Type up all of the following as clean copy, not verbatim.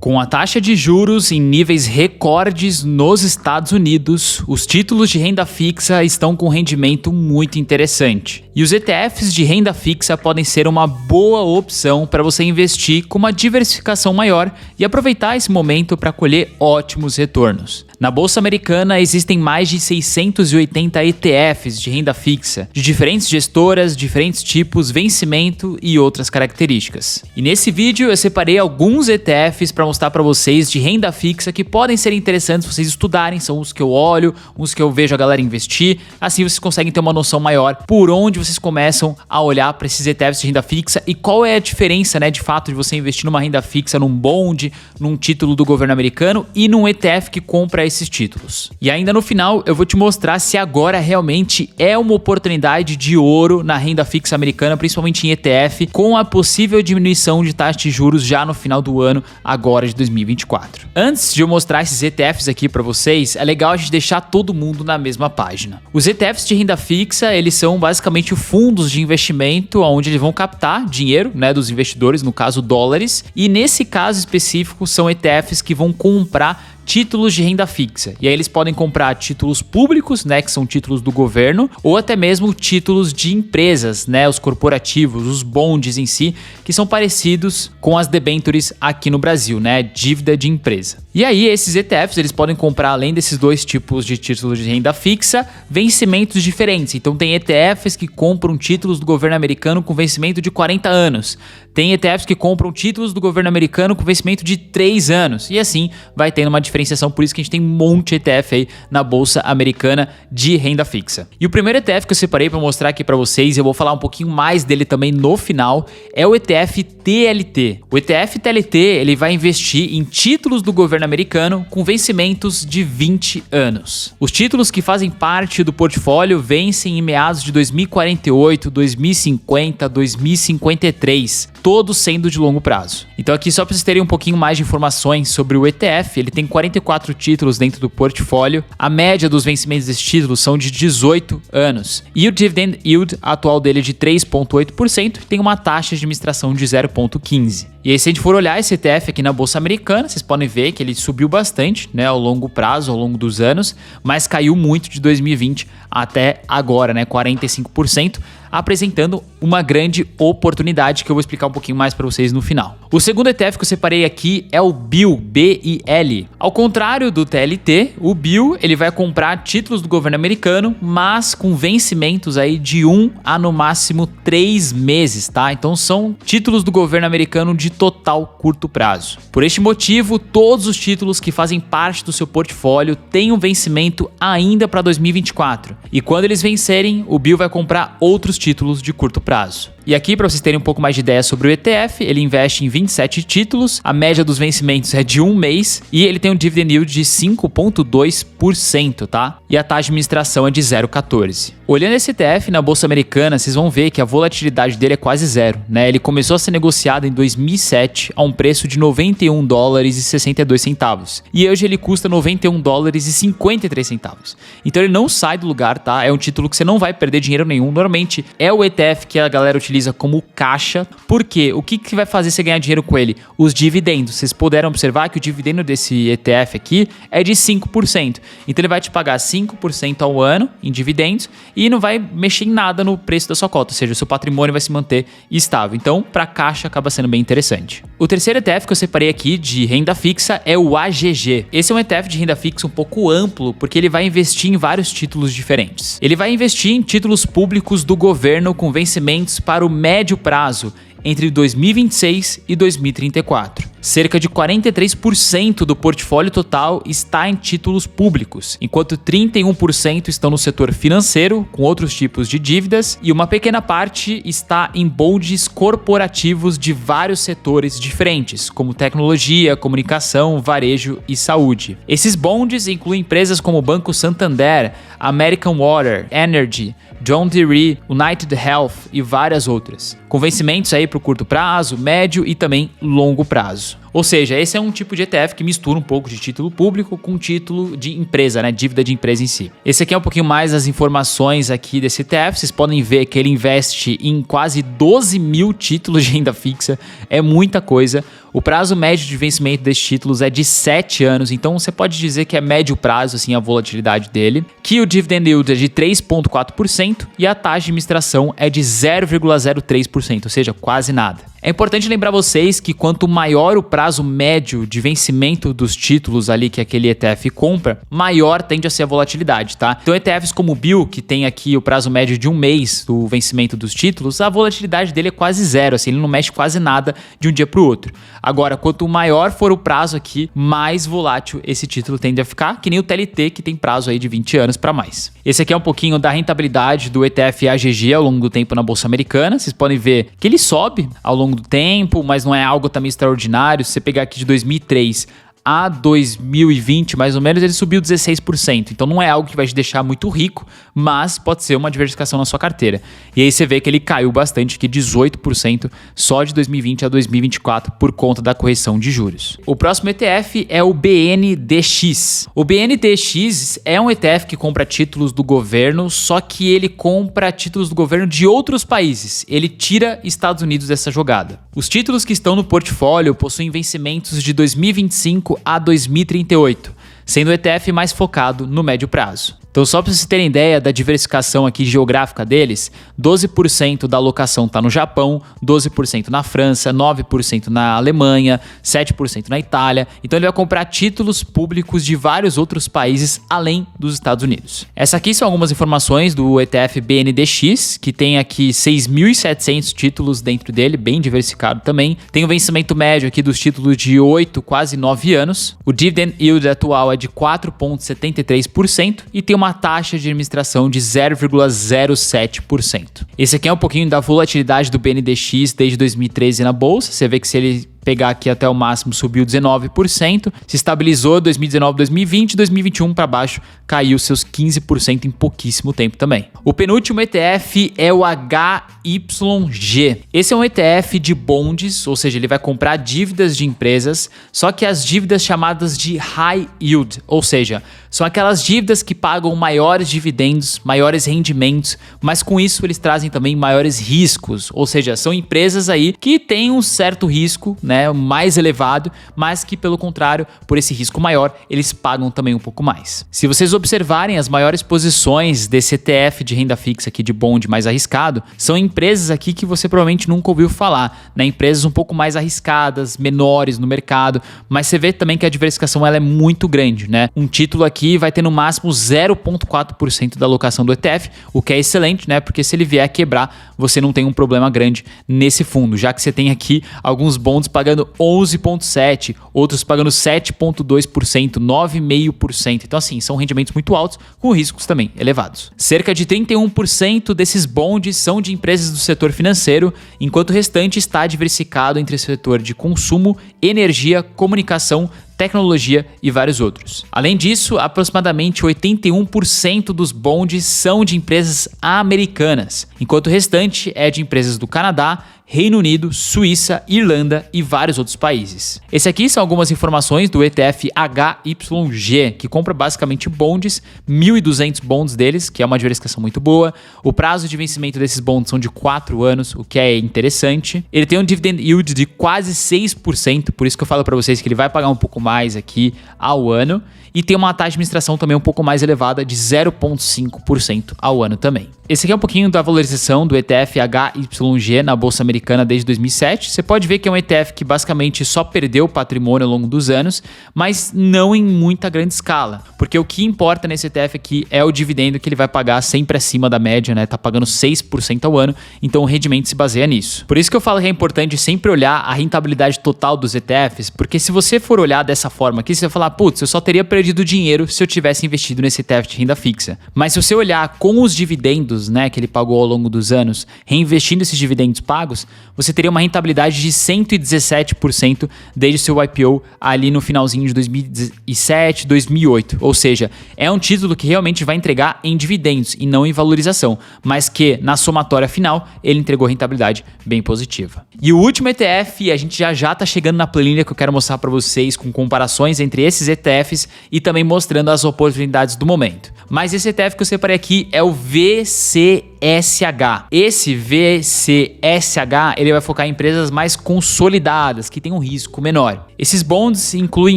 Com a taxa de juros em níveis recordes nos Estados Unidos, os títulos de renda fixa estão com rendimento muito interessante. E os ETFs de renda fixa podem ser uma boa opção para você investir com uma diversificação maior e aproveitar esse momento para colher ótimos retornos. Na Bolsa Americana existem mais de 680 ETFs de renda fixa, de diferentes gestoras, diferentes tipos, vencimento e outras características. E nesse vídeo eu separei alguns ETFs para mostrar para vocês de renda fixa que podem ser interessantes vocês estudarem, são os que eu olho, uns que eu vejo a galera investir, assim vocês conseguem ter uma noção maior por onde vocês começam a olhar para esses ETFs de renda fixa e qual é a diferença, de fato, de você investir numa renda fixa, num bond, num título do governo americano e num ETF que compra esses títulos. E ainda no final eu vou te mostrar se agora realmente é uma oportunidade de ouro na renda fixa americana, principalmente em ETF, com a possível diminuição de taxa de juros já no final do ano, agora de 2024. Antes de eu mostrar esses ETFs aqui para vocês, é legal a gente deixar todo mundo na mesma página. Os ETFs de renda fixa, eles são basicamente fundos de investimento onde eles vão captar dinheiro, dos investidores, no caso dólares, e nesse caso específico são ETFs que vão comprar títulos de renda fixa. E aí eles podem comprar títulos públicos, que são títulos do governo, ou até mesmo títulos de empresas, os corporativos, os bonds em si, que são parecidos com as debentures aqui no Brasil, dívida de empresa. E aí esses ETFs, eles podem comprar, além desses dois tipos de títulos de renda fixa, vencimentos diferentes. Então tem ETFs que compram títulos do governo americano com vencimento de 40 anos. Tem ETFs que compram títulos do governo americano com vencimento de 3 anos. E assim vai tendo uma diferenciação, por isso que a gente tem um monte de ETF aí na Bolsa Americana de renda fixa. E o primeiro ETF que eu separei para mostrar aqui para vocês, eu vou falar um pouquinho mais dele também no final, é o ETF TLT. O ETF TLT, ele vai investir em títulos do governo americano com vencimentos de 20 anos. Os títulos que fazem parte do portfólio vencem em meados de 2048, 2050, 2053, todos sendo de longo prazo. Então aqui só para vocês terem um pouquinho mais de informações sobre o ETF, ele tem 44 títulos dentro do portfólio, a média dos vencimentos desses títulos são de 18 anos, e o dividend yield atual dele é de 3,8% e tem uma taxa de administração de 0,15%. E aí se a gente for olhar esse ETF aqui na Bolsa Americana, vocês podem ver que ele subiu bastante, ao longo prazo, ao longo dos anos, mas caiu muito de 2020 até agora, 45%, apresentando uma grande oportunidade que eu vou explicar um pouquinho mais para vocês no final. O segundo ETF que eu separei aqui é o BIL, B-I-L. Ao contrário do TLT, o BIL ele vai comprar títulos do governo americano, mas com vencimentos aí de 1 a no máximo 3 meses, tá? Então são títulos do governo americano de total curto prazo. Por este motivo, todos os títulos que fazem parte do seu portfólio têm um vencimento ainda para 2024. E quando eles vencerem, o BIL vai comprar outros títulos de curto prazo. E aqui, para vocês terem um pouco mais de ideia sobre o ETF, ele investe em 27 títulos, a média dos vencimentos é de 1 mês e ele tem um dividend yield de 5,2%, tá? E a taxa de administração é de 0,14%. Olhando esse ETF na Bolsa Americana, vocês vão ver que a volatilidade dele é quase zero, Ele começou a ser negociado em 2007 a um preço de $91,62 e hoje ele custa $91,53. Então ele não sai do lugar, tá? É um título que você não vai perder dinheiro nenhum. Normalmente é o ETF que a galera utiliza como caixa, porque o que vai fazer você ganhar dinheiro com ele? Os dividendos. Vocês puderam observar que o dividendo desse ETF aqui é de 5%. Então ele vai te pagar 5% ao ano em dividendos e não vai mexer em nada no preço da sua cota, ou seja, o seu patrimônio vai se manter estável. Então, para caixa acaba sendo bem interessante. O terceiro ETF que eu separei aqui de renda fixa é o AGG. Esse é um ETF de renda fixa um pouco amplo, porque ele vai investir em vários títulos diferentes. Ele vai investir em títulos públicos do governo com vencimentos para o médio prazo, entre 2026 e 2034. Cerca de 43% do portfólio total está em títulos públicos, enquanto 31% estão no setor financeiro, com outros tipos de dívidas, e uma pequena parte está em bonds corporativos de vários setores diferentes, como tecnologia, comunicação, varejo e saúde. Esses bonds incluem empresas como o Banco Santander, American Water, Energy, John Deere, United Health e várias outras, com vencimentos aí para o curto prazo, médio e também longo prazo. Ou seja, esse é um tipo de ETF que mistura um pouco de título público com título de empresa, dívida de empresa em si. Esse aqui é um pouquinho mais as informações aqui desse ETF. Vocês podem ver que ele investe em quase 12 mil títulos de renda fixa. É muita coisa. O prazo médio de vencimento desses títulos é de 7 anos, então você pode dizer que é médio prazo assim, a volatilidade dele, que o dividend yield é de 3,4% e a taxa de administração é de 0,03%, ou seja, quase nada. É importante lembrar vocês que quanto maior o prazo médio de vencimento dos títulos ali que aquele ETF compra, maior tende a ser a volatilidade, tá? Então ETFs como o BIL, que tem aqui o prazo médio de 1 mês do vencimento dos títulos, a volatilidade dele é quase zero, assim, ele não mexe quase nada de um dia para o outro. Agora, quanto maior for o prazo aqui, mais volátil esse título tende a ficar, que nem o TLT, que tem prazo aí de 20 anos para mais. Esse aqui é um pouquinho da rentabilidade do ETF AGG ao longo do tempo na Bolsa Americana. Vocês podem ver que ele sobe ao longo do tempo, mas não é algo também extraordinário. Se você pegar aqui de 2003 a 2020, mais ou menos, ele subiu 16%. Então não é algo que vai te deixar muito rico, mas pode ser uma diversificação na sua carteira. E aí você vê que ele caiu bastante, aqui 18% só de 2020 a 2024 por conta da correção de juros. O próximo ETF é o BNDX. O BNDX é um ETF que compra títulos do governo, só que ele compra títulos do governo de outros países. Ele tira Estados Unidos dessa jogada. Os títulos que estão no portfólio possuem vencimentos de 2025 a 2038, sendo o ETF mais focado no médio prazo. Então, só para vocês terem ideia da diversificação aqui geográfica deles, 12% da alocação está no Japão, 12% na França, 9% na Alemanha, 7% na Itália. Então, ele vai comprar títulos públicos de vários outros países além dos Estados Unidos. Essas aqui são algumas informações do ETF BNDX, que tem aqui 6.700 títulos dentro dele, bem diversificado também. Tem o vencimento médio aqui dos títulos de 8, quase 9 anos. O dividend yield atual é de 4,73% e tem uma taxa de administração de 0,07%. Esse aqui é um pouquinho da volatilidade do BNDX desde 2013 na bolsa. Você vê que se ele pegar aqui até o máximo subiu 19%, se estabilizou 2019, 2020, 2021 para baixo caiu seus 15% em pouquíssimo tempo também. O penúltimo ETF é o HYG. Esse é um ETF de bonds, ou seja, ele vai comprar dívidas de empresas, só que as dívidas chamadas de high yield, ou seja, são aquelas dívidas que pagam maiores dividendos, maiores rendimentos, mas com isso eles trazem também maiores riscos, ou seja, são empresas aí que têm um certo risco, né, mais elevado, mas que pelo contrário, por esse risco maior, eles pagam também um pouco mais. Se vocês observarem as maiores posições desse ETF de renda fixa aqui de bond mais arriscado, são empresas aqui que você provavelmente nunca ouviu falar, né? Empresas um pouco mais arriscadas, menores no mercado, mas você vê também que a diversificação ela é muito grande, né? Um título aqui vai ter no máximo 0,4% da alocação do ETF, o que é excelente, né? Porque se ele vier a quebrar, você não tem um problema grande nesse fundo, já que você tem aqui alguns bonds pagando 11,7%, outros pagando 7,2%, 9,5%. Então, assim, são rendimentos muito altos, com riscos também elevados. Cerca de 31% desses bonds são de empresas do setor financeiro, enquanto o restante está diversificado entre o setor de consumo, energia, comunicação, tecnologia e vários outros. Além disso, aproximadamente 81% dos bonds são de empresas americanas, enquanto o restante é de empresas do Canadá, Reino Unido, Suíça, Irlanda e vários outros países. Esse aqui são algumas informações do ETF HYG, que compra basicamente bonds, 1.200 bonds deles, que é uma diversificação muito boa. O prazo de vencimento desses bonds são de 4 anos, o que é interessante. Ele tem um dividend yield de quase 6%, por isso que eu falo para vocês que ele vai pagar um pouco mais aqui ao ano. E tem uma taxa de administração também um pouco mais elevada de 0,5% ao ano também. Esse aqui é um pouquinho da valorização do ETF HYG na Bolsa Americana desde 2007. Você pode ver que é um ETF que basicamente só perdeu patrimônio ao longo dos anos, mas não em muita grande escala. Porque o que importa nesse ETF aqui é o dividendo que ele vai pagar sempre acima da média, né? Tá pagando 6% ao ano, então o rendimento se baseia nisso. Por isso que eu falo que é importante sempre olhar a rentabilidade total dos ETFs, porque se você for olhar dessa forma aqui, você vai falar, putz, eu só teria perdido dinheiro se eu tivesse investido nesse ETF de renda fixa. Mas se você olhar com os dividendos, né, que ele pagou ao longo dos anos, reinvestindo esses dividendos pagos, você teria uma rentabilidade de 117% desde o seu IPO ali no finalzinho de 2007, 2008. Ou seja, é um título que realmente vai entregar em dividendos e não em valorização, mas que na somatória final ele entregou rentabilidade bem positiva. E o último ETF, a gente já está chegando na planilha que eu quero mostrar para vocês com comparações entre esses ETFs e também mostrando as oportunidades do momento. Mas esse ETF que eu separei aqui é o VCE. VCSH. Esse VCSH, ele vai focar em empresas mais consolidadas, que têm um risco menor. Esses bonds incluem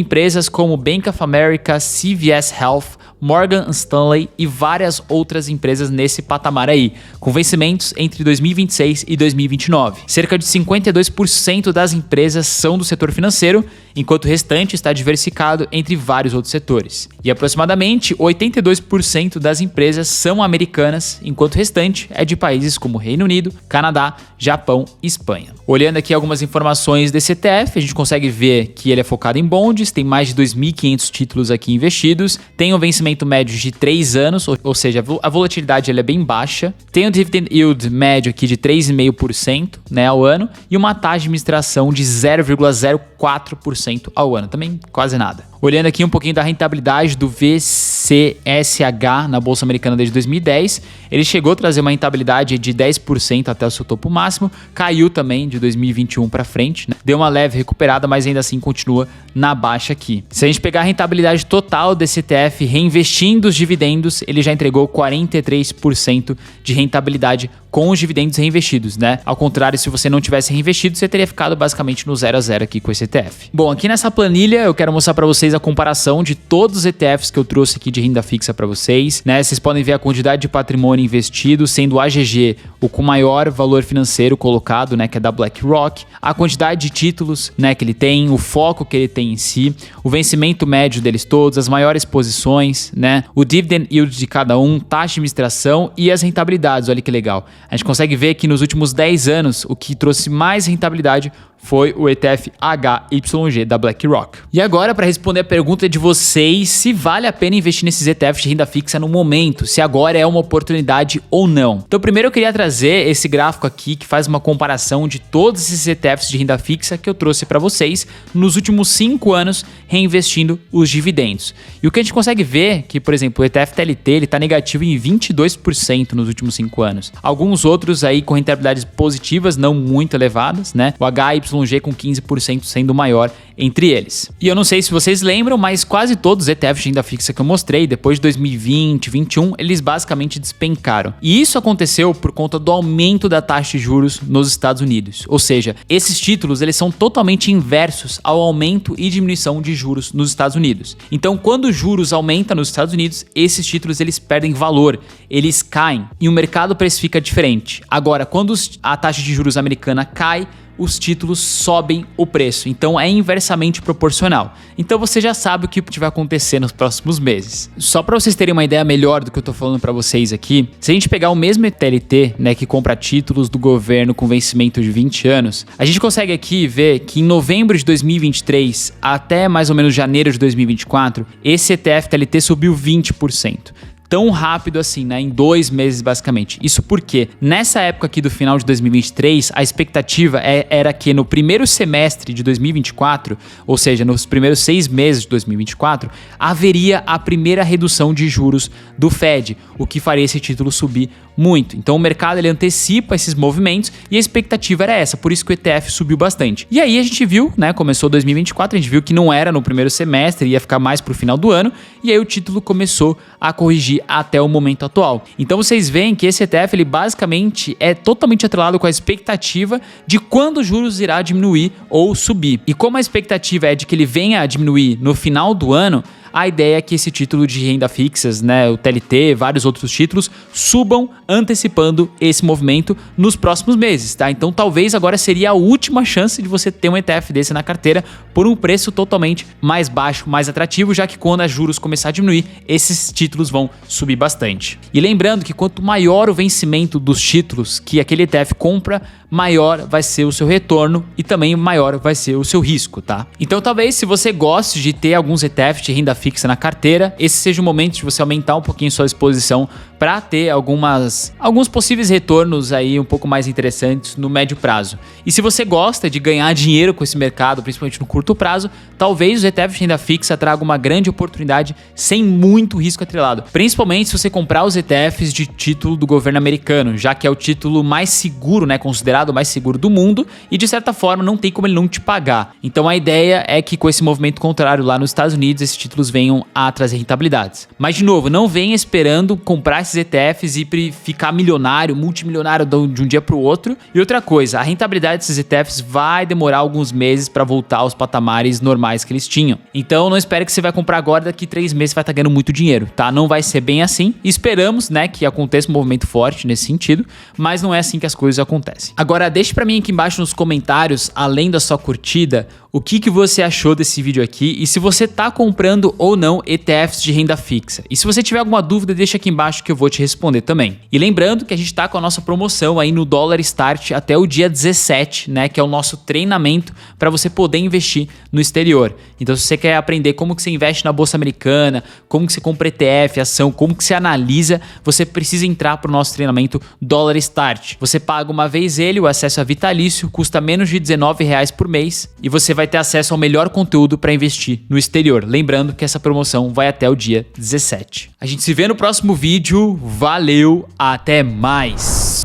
empresas como Bank of America, CVS Health, Morgan Stanley e várias outras empresas nesse patamar aí, com vencimentos entre 2026 e 2029. Cerca de 52% das empresas são do setor financeiro, enquanto o restante está diversificado entre vários outros setores. E aproximadamente 82% das empresas são americanas, enquanto o restante é de países como Reino Unido, Canadá, Japão e Espanha. Olhando aqui algumas informações desse ETF, a gente consegue ver que ele é focado em bonds, tem mais de 2.500 títulos aqui investidos, tem um vencimento médio de 3 anos, ou seja, a volatilidade ela é bem baixa, tem um dividend yield médio aqui de 3,5%, né, ao ano, e uma taxa de administração de 0,04% ao ano, também quase nada. Olhando aqui um pouquinho da rentabilidade do VCSH na Bolsa Americana desde 2010, ele chegou a trazer uma rentabilidade de 10% até o seu topo máximo, caiu também de 2021 para frente, né? Deu uma leve recuperada, mas ainda assim continua na baixa aqui. Se a gente pegar a rentabilidade total desse ETF, reinvestindo os dividendos, ele já entregou 43% de rentabilidade com os dividendos reinvestidos, né? Ao contrário, se você não tivesse reinvestido, você teria ficado basicamente no 0 a 0 aqui com esse ETF. Bom, aqui nessa planilha eu quero mostrar para vocês a comparação de todos os ETFs que eu trouxe aqui de renda fixa para vocês, né? Vocês podem ver a quantidade de patrimônio investido, sendo o AGG o com maior valor financeiro colocado, né, que é da BlackRock, a quantidade de títulos, né, que ele tem, o foco que ele tem em si, o vencimento médio deles todos, as maiores posições, né, o dividend yield de cada um, taxa de administração e as rentabilidades. Olha que legal. A gente consegue ver que nos últimos 10 anos o que trouxe mais rentabilidade foi o ETF HYG da BlackRock. E agora, para responder a pergunta de vocês, se vale a pena investir nesses ETFs de renda fixa no momento, se agora é uma oportunidade ou não. Então, primeiro eu queria trazer esse gráfico aqui que faz uma comparação de todos esses ETFs de renda fixa que eu trouxe para vocês nos últimos 5 anos, reinvestindo os dividendos. E o que a gente consegue ver que, por exemplo, o ETF TLT ele está negativo em 22% nos últimos 5 anos. Alguns outros aí com rentabilidades positivas, não muito elevadas, né? O HYG com 15% sendo o maior entre eles. E eu não sei se vocês lembram, mas quase todos os ETFs de renda fixa que eu mostrei, depois de 2020, 2021, eles basicamente despencaram. E isso aconteceu por conta do aumento da taxa de juros nos Estados Unidos. Ou seja, esses títulos eles são totalmente inversos ao aumento e diminuição de juros nos Estados Unidos. Então, quando os juros aumentam nos Estados Unidos, esses títulos eles perdem valor, eles caem e o mercado precifica diferente. Agora, quando a taxa de juros americana cai, os títulos sobem o preço, então é inversamente proporcional. Então você já sabe o que vai acontecer nos próximos meses. Só para vocês terem uma ideia melhor do que eu tô falando para vocês aqui, se a gente pegar o mesmo TLT, né, que compra títulos do governo com vencimento de 20 anos, a gente consegue aqui ver que em novembro de 2023 até mais ou menos janeiro de 2024, esse ETF TLT subiu 20%. Tão rápido assim, né? Em 2 meses basicamente. Isso porque nessa época aqui do final de 2023, a expectativa era que no primeiro semestre de 2024, ou seja, nos primeiros 6 meses de 2024, haveria a primeira redução de juros do Fed, o que faria esse título subir muito. Então o mercado ele antecipa esses movimentos e a expectativa era essa, por isso que o ETF subiu bastante. E aí a gente viu, né? Começou 2024, a gente viu que não era no primeiro semestre, ia ficar mais pro final do ano, e aí o título começou a corrigir até o momento atual. Então vocês veem que esse ETF ele basicamente é totalmente atrelado com a expectativa de quando os juros irá diminuir ou subir. E como a expectativa é de que ele venha a diminuir no final do ano, a ideia é que esse título de renda fixas, né, o TLT, vários outros títulos, subam antecipando esse movimento nos próximos meses, tá? Então talvez agora seria a última chance de você ter um ETF desse na carteira por um preço totalmente mais baixo, mais atrativo, já que quando os juros começar a diminuir, esses títulos vão subir bastante. E lembrando que quanto maior o vencimento dos títulos que aquele ETF compra, maior vai ser o seu retorno e também maior vai ser o seu risco, tá? Então talvez se você goste de ter alguns ETFs de renda fixa na carteira, esse seja o momento de você aumentar um pouquinho sua exposição para ter alguns possíveis retornos aí um pouco mais interessantes no médio prazo. E se você gosta de ganhar dinheiro com esse mercado, principalmente no curto prazo, talvez os ETFs de renda fixa tragam uma grande oportunidade sem muito risco atrelado. Principalmente se você comprar os ETFs de título do governo americano, já que é o título mais seguro, né, considerado considerado o mais seguro do mundo e de certa forma não tem como ele não te pagar. Então a ideia é que com esse movimento contrário lá nos Estados Unidos, esses títulos venham a trazer rentabilidades. Mas de novo, não venha esperando comprar esses ETFs e ficar milionário, multimilionário de um dia para o outro. E outra coisa, a rentabilidade desses ETFs vai demorar alguns meses para voltar aos patamares normais que eles tinham. Então não espere que você vai comprar agora, daqui 3 meses você vai estar ganhando muito dinheiro, tá? Não vai ser bem assim. Esperamos, né, que aconteça um movimento forte nesse sentido, mas não é assim que as coisas acontecem. Agora deixe para mim aqui embaixo nos comentários, além da sua curtida, o que você achou desse vídeo aqui e se você tá comprando ou não ETFs de renda fixa. E se você tiver alguma dúvida, deixa aqui embaixo que eu vou te responder também. E lembrando que a gente tá com a nossa promoção aí no Dólar Start até o dia 17, né, que é o nosso treinamento para você poder investir no exterior. Então se você quer aprender como que você investe na bolsa americana, como que você compra ETF, ação, como que você analisa, você precisa entrar pro nosso treinamento Dólar Start. Você paga uma vez ele, o acesso a vitalício, custa menos de R$19 por mês e você vai ter acesso ao melhor conteúdo para investir no exterior. Lembrando que essa promoção vai até o dia 17. A gente se vê no próximo vídeo. Valeu, até mais!